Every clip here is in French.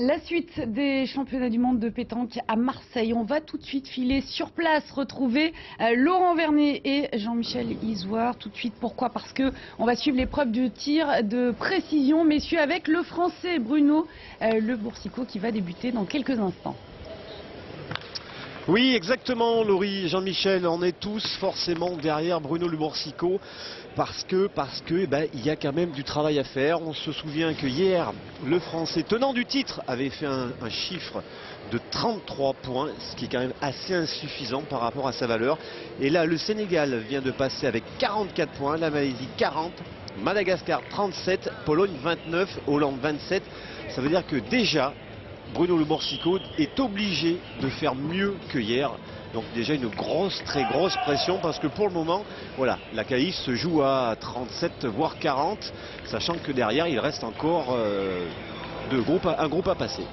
La suite des championnats du monde de pétanque à Marseille. On va tout de suite filer sur place, retrouver Laurent Vernet et Jean-Michel Isoire. Tout de suite, pourquoi? Parce que on va suivre l'épreuve de tir de précision, messieurs, avec le Français Bruno Le Boursicot qui va débuter dans quelques instants. Oui, exactement, Laurie, Jean-Michel, on est tous forcément derrière Bruno Le Boursicot parce que il y a quand même du travail à faire. On se souvient que hier, le Français tenant du titre avait fait un chiffre de 33 points, ce qui est quand même assez insuffisant par rapport à sa valeur. Et là, le Sénégal vient de passer avec 44 points, la Malaisie 40, Madagascar 37, Pologne 29, Hollande 27. Ça veut dire que déjà, Bruno Le Boursicot est obligé de faire mieux que hier. Donc déjà une très grosse pression parce que pour le moment, voilà, la qualif se joue à 37 voire 40, sachant que derrière il reste encore un groupe à passer.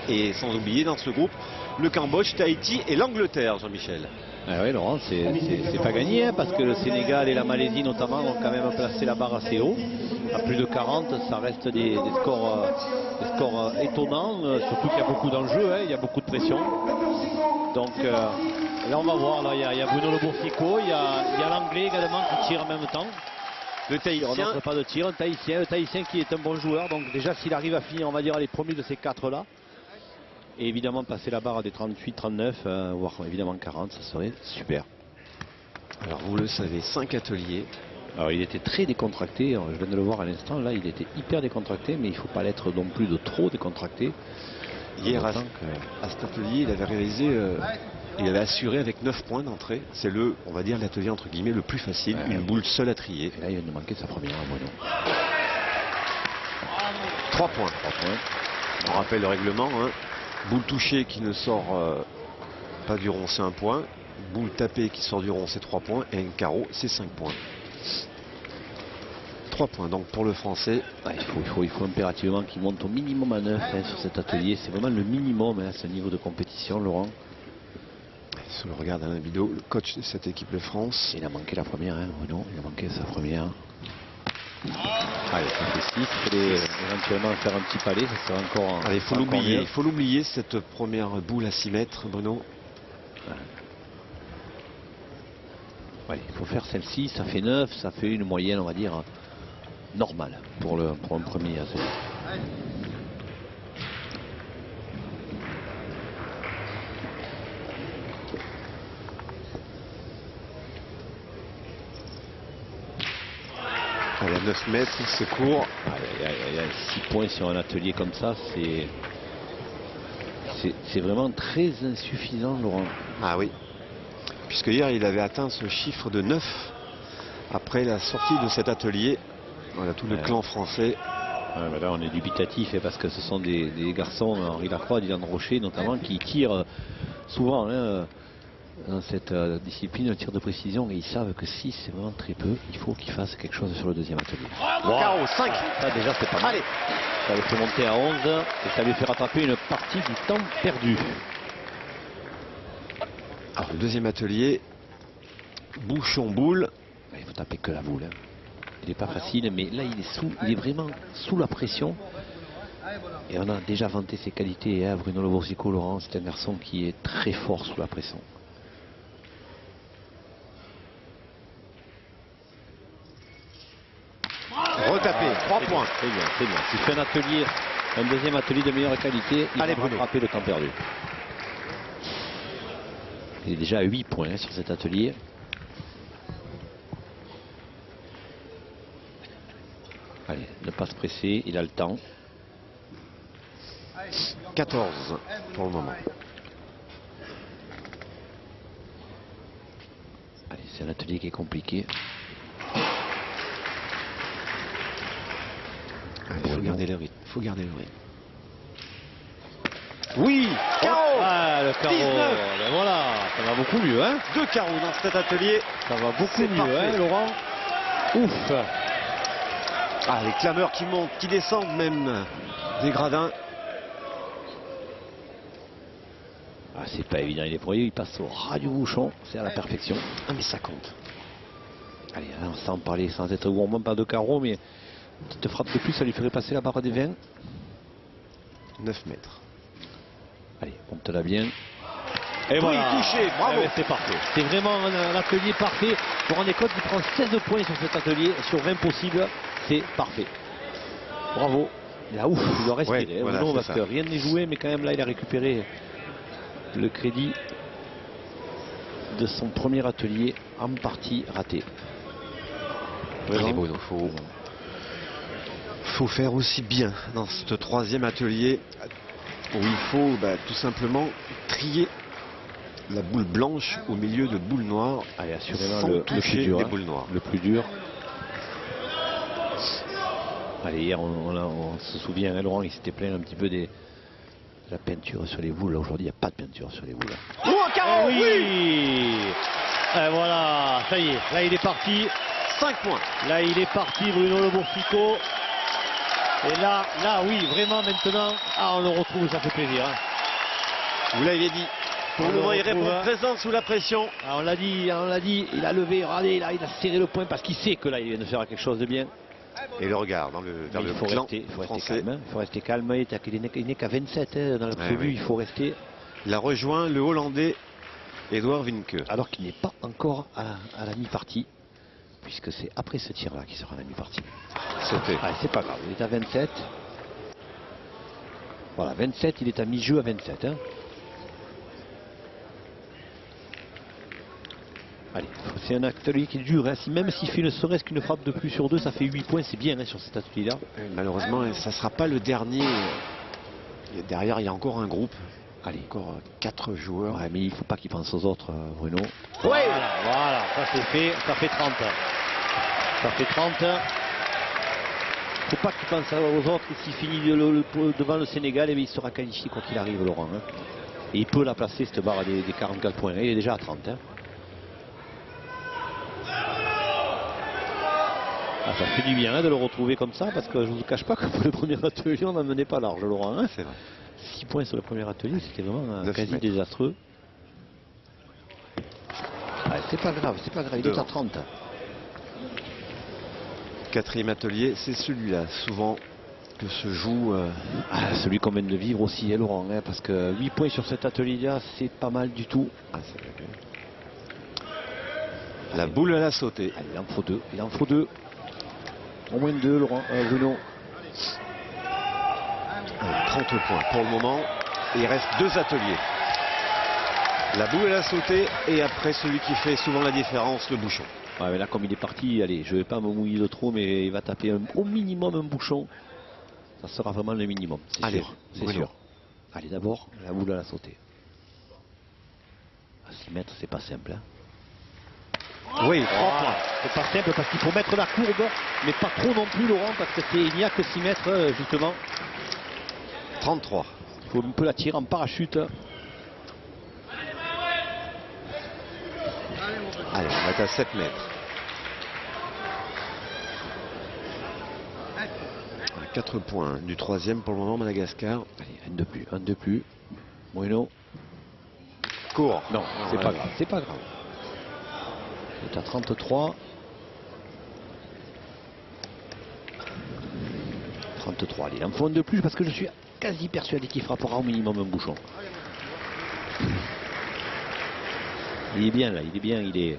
Et sans oublier dans ce groupe le Cambodge, Tahiti et l'Angleterre, Jean-Michel. Ah oui, Laurent, c'est pas gagné hein, parce que le Sénégal et la Malaisie notamment ont quand même placé la barre assez haut. À plus de 40, ça reste des scores étonnants, surtout qu'il y a beaucoup d'enjeux, hein, il y a beaucoup de pression. Donc là on va voir, là, il y a Bruno Le Boursicot, il y a l'Anglais également qui tire en même temps. Le Tahitien. On n'offre pas de tir, le Tahitien qui est un bon joueur, donc déjà s'il arrive à finir, on va dire, les premiers de ces quatre-là, et évidemment passer la barre des 38, 39, voire évidemment 40, ça serait super. Alors vous le savez, 5 ateliers. Alors il était très décontracté, je viens de le voir à l'instant, là il était hyper décontracté, mais il ne faut pas l'être non plus de trop décontracté. Hier à cet atelier, il avait réalisé, il avait assuré avec 9 points d'entrée. C'est on va dire l'atelier entre guillemets le plus facile, une boule seule à trier. Et là il vient de manquer sa première à Bruno. 3 points. On rappelle le règlement, hein. Boule touchée qui ne sort pas du rond, c'est 1 point. Boule tapée qui sort du rond, c'est 3 points. Et un carreau, c'est 5 points. 3 points donc pour le Français. Ouais, il faut impérativement qu'il monte au minimum à 9 hein, sur cet atelier. C'est vraiment le minimum hein, à ce niveau de compétition, Laurent. Sous le regard d'Alain Bidot, le coach de cette équipe de France. Il a manqué la première, hein, Bruno. Il a manqué sa première. Allez, ça fait 6. Il fallait éventuellement faire un petit palais. Ça serait encore. Allez, il faut l'oublier, cette première boule à 6 mètres, Bruno. Ouais, il faut faire celle-ci. Ça fait 9. Ça fait une moyenne, on va dire, normale pour un premier à 7. Allez, à 9 mètres, c'est court. Il y a 6 points sur un atelier comme ça, c'est vraiment très insuffisant, Laurent. Ah oui, puisque hier il avait atteint ce chiffre de 9 après la sortie de cet atelier. Voilà tout le clan français. Ouais, là on est dubitatif parce que ce sont des garçons, Henri Lacroix, Dylan Rocher notamment, qui tirent souvent hein, dans cette discipline, le tir de précision, et ils savent que si c'est vraiment très peu, il faut qu'ils fassent quelque chose sur le deuxième atelier. Wow. Carreau, 5. Ça déjà c'est pas mal. Allez. Ça lui fait monter à 11 et ça lui fait rattraper une partie du temps perdu. Alors le deuxième atelier, bouchon-boule. Il faut taper que la boule. Hein. Il n'est pas facile, mais là il est vraiment sous la pression. Et on a déjà vanté ses qualités. Hein. Bruno Le Boursicot, Laurent, c'est un garçon qui est très fort sous la pression. Retapé, 3 points. C'est bien, c'est bien. Il fait un deuxième atelier de meilleure qualité, il va rattraper le temps perdu. Il est déjà à 8 points hein, sur cet atelier. Allez, ne pas se presser, il a le temps. 14 pour le moment. Allez, c'est un atelier qui est compliqué. Il faut garder le rythme. Oui, carreau. Ah, le carreau. 19. Ben voilà, ça va beaucoup mieux. Hein. 2 carreaux dans cet atelier. Ça va beaucoup mieux, hein, Laurent. Ouf. Ah, les clameurs qui montent, qui descendent même des gradins. Ah, c'est pas évident, il passe au ras du bouchon, c'est à la perfection. Ah, mais ça compte. Allez, sans parler, sans être gourmand, pas de carreau, mais une petite frappe de plus, ça lui ferait passer la barre des 20. 9 mètres. Allez, monte-la bien. Et Oui, voilà. touché, bravo. C'est parfait. C'est vraiment un atelier parfait. Vous vous rendez compte, il prend 16 points sur cet atelier, sur 20 possibles. C'est parfait. Bravo. Là, ouf, il doit respirer. Ouais, voilà, Bruno, c'est parce ça. que rien n'est joué, mais quand même là, il a récupéré le crédit de son premier atelier en partie raté. Allez, Bruno, faut faire aussi bien dans ce 3e atelier où il faut tout simplement trier la boule blanche au milieu de boules noires. Allez, assurément sans le toucher plus dur. les Hein. boules noires. Le plus dur. Allez, hier, on se souvient, hein, Laurent, il s'était plaint un petit peu de la peinture sur les boules. Aujourd'hui, il n'y a pas de peinture sur les boules. Oh, carreau, oui. Et voilà, ça y est, là il est parti. 5 points. Là il est parti, Bruno Le Boursico. Et là, oui, vraiment maintenant, on le retrouve, ça fait plaisir. Hein. Vous l'avez dit. Pour On le le moment, il retrouve, répond hein. présent sous la pression. On l'a dit, il a levé, regardez, là, il a serré le poing parce qu'il sait que là, il vient de faire quelque chose de bien. Et le regard vers Mais le il faut clan rester français. calme. Hein. Il faut rester calme. Il n'est qu'à 27 hein, dans l'absolu, oui. il faut rester. Il a rejoint le Hollandais Edouard Vinke. Alors qu'il n'est pas encore à la mi-partie, puisque c'est après ce tir-là qu'il sera à la mi-partie. Sauté. Ah, c'est pas grave, il est à 27. Voilà, 27, il est à mi-jeu à 27. Hein. Allez, c'est un atelier qui dure. Hein. Même s'il fait ne serait-ce qu'une frappe de plus sur 2, ça fait 8 points, c'est bien hein, sur cet atelier-là. Malheureusement, ça ne sera pas le dernier. Et derrière, il y a encore un groupe. Allez. Encore 4 joueurs. Ouais, mais il ne faut pas qu'il pense aux autres, Bruno. Ouais. Voilà, ça c'est fait, ça fait 30. Ça fait 30. Il ne faut pas qu'il pense aux autres. S'il finit devant le Sénégal, il sera qualifié quoi qu'il arrive, Laurent. Hein. Et il peut la placer, cette barre des 44 points. Il est déjà à 30. Hein. Ah, ça fait du bien hein, de le retrouver comme ça, parce que je ne vous cache pas que pour le premier atelier, on n'en menait pas large, Laurent. Hein. C'est vrai. 6 points sur le premier atelier, c'était vraiment quasi mètres. désastreux. Ah, c'est pas grave, il est à 30. 4e atelier, c'est celui-là, souvent que se joue. Celui qu'on vient de vivre aussi, hein, Laurent, hein, parce que 8 points sur cet atelier-là, c'est pas mal du tout. La boule à la sautée. Allez, il en faut deux. Au moins 2, Laurent, Bruno. 30 points pour le moment. Et il reste 2 ateliers. La boule à la sautée et après celui qui fait souvent la différence, le bouchon. Ouais, mais là, comme il est parti, allez, je ne vais pas me mouiller de trop, mais il va taper au minimum un bouchon. Ça sera vraiment le minimum, c'est sûr. C'est sûr. Allez, d'abord, la boule à la sautée. À 6 mètres, c'est pas simple. Hein. Oui, 3 points. C'est pas simple parce qu'il faut mettre la courbe, mais pas trop non plus, Laurent, parce qu'il n'y a que 6 mètres, justement. 33. Il faut un peu la tirer en parachute. Allez, on va être à 7 mètres. 4 points du 3e pour le moment, Madagascar. Allez, un de plus. Bruno. Court. Non, c'est pas grave, c'est pas grave. Il est à 33. 33, allez, il en faut un de plus parce que je suis quasi persuadé qu'il frappera au minimum un bouchon. Il est bien là, il est bien, il est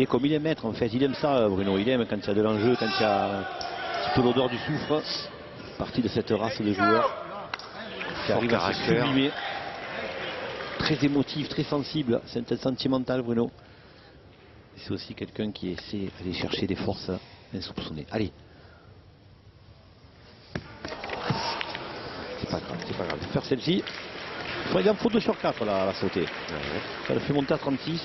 comme il est maître en fait, il aime ça Bruno, il aime quand il y a de l'enjeu, quand il y a un petit peu l'odeur du soufre. Partie de cette race de joueurs qui arrive à se sublimer. Très émotif, très sensible, c'est sentimental Bruno. C'est aussi quelqu'un qui essaie d'aller chercher des forces insoupçonnées. Allez. C'est pas grave, c'est pas grave. Faire celle-ci. Il en faut 2 sur 4 là, à la sauter. Ça le fait monter à 36.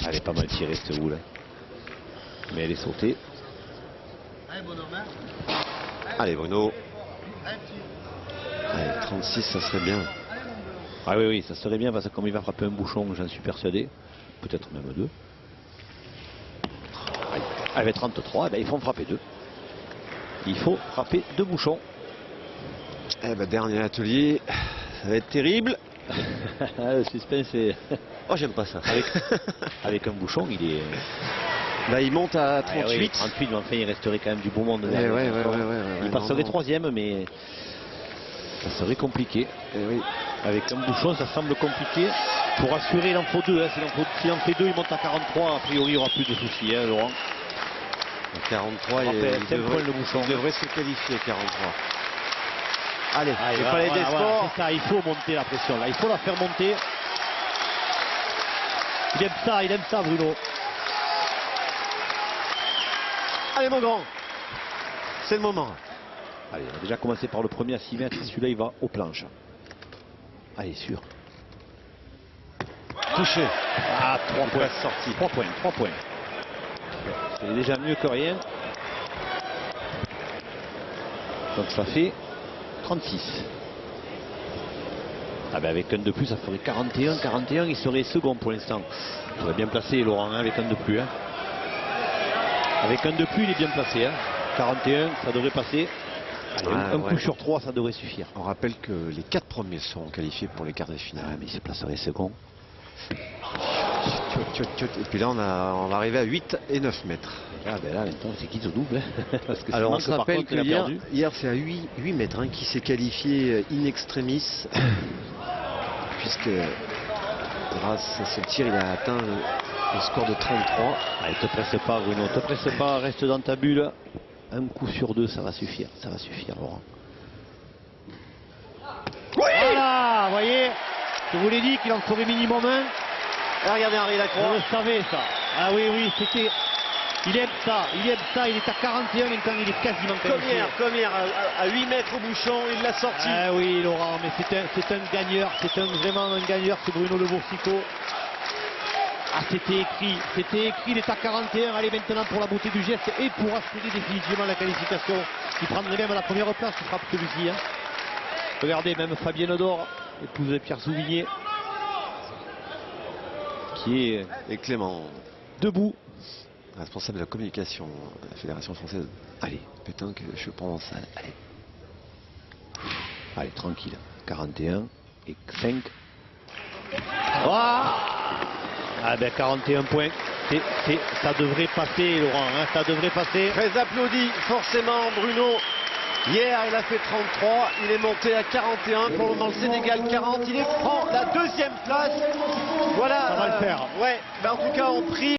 Elle est pas mal tirée cette boule. Mais elle est sautée. Allez Bruno. Allez, 36, ça serait bien. Ah oui, ça serait bien parce que comme il va frapper un bouchon, j'en suis persuadé. Peut-être même 2. Avec 33, il faut en frapper 2. Il faut frapper 2 bouchons. Eh ben, dernier atelier, ça va être terrible. Le suspense est... Oh, j'aime pas ça. Avec un bouchon, il est... Là, il monte à Ah, 38. oui, 38, mais enfin, il resterait quand même du beau monde Eh derrière. ouais, Il passerait non. troisième, mais ça serait compliqué. Eh oui. Avec un bouchon, ça semble compliqué. Pour assurer, il en faut 2. Hein. S'il en fait 2, il monte à 43. A priori, il n'y aura plus de soucis, hein, Laurent. 43, On rappelle, il 5 points le bouchon. devrait se qualifier, 43. Allez, Allez, le palais des sports. c'est ça, il faut monter la pression là, il faut la faire monter. Il aime ça Bruno. Allez mon grand, c'est le moment. Allez, on a déjà commencé par le premier à 6 mètres, celui-là il va aux planches. Allez, sûr. Touché. Ah, 3 points. Sorti. 3 points, 3 points. C'est déjà mieux que rien. Donc ça fait 36. Ah ben avec un de plus, ça ferait 41. 41, il serait second pour l'instant. Il serait bien placé, Laurent, hein, avec un de plus. Hein. Avec un de plus, il est bien placé. Hein. 41, ça devrait passer. Allez, un coup sur 3, ça devrait suffire. On rappelle que les 4 premiers seront qualifiés pour les quarts de finale. Ah, mais il se placerait second. Et puis là, on va arriver à 8 et 9 mètres. Ah ben là, maintenant, c'est qui au double. Parce que alors on que, se par rappelle contre, que il a perdu. hier c'est à 8 mètres hein, qui s'est qualifié in extremis. Puisque grâce à ce tir, il a atteint le score de 33. Allez, te presse pas Bruno, te presse pas, reste dans ta bulle. Un coup sur 2, ça va suffire Laurent. Oui, voilà, vous voyez, je vous l'ai dit qu'il en ferait minimum un. et regardez Henri Lacroix. On le savait ça. Ah oui, c'était... Il aime ça, il est à 41, maintenant il est quasiment qualifié. Comme hier, à 8 mètres au bouchon, il l'a sorti. Ah oui Laurent, mais c'est un gagneur, vraiment un gagneur, c'est Bruno Le Boursico. Ah c'était écrit, il est à 41, allez maintenant pour la beauté du geste et pour assurer définitivement la qualification. Il prendrait même la première place, il frappe celui-ci. Hein. Regardez, même Fabienne Dor, épouse de Pierre Souvigné, qui est Et Clément, debout. responsable de la communication de la Fédération française. Allez, Pétanque, je pense. allez, tranquille. 41 et 5. Oh ah ben 41 points. Ça devrait passer, Laurent. Hein, ça devrait passer. Très applaudi, forcément, Bruno. Hier, il a fait 33. Il est monté à 41. Pour le moment, le Sénégal 40. Il prend la 2e place. Voilà. Ça va le faire. Ouais, ben, en tout cas, on prie.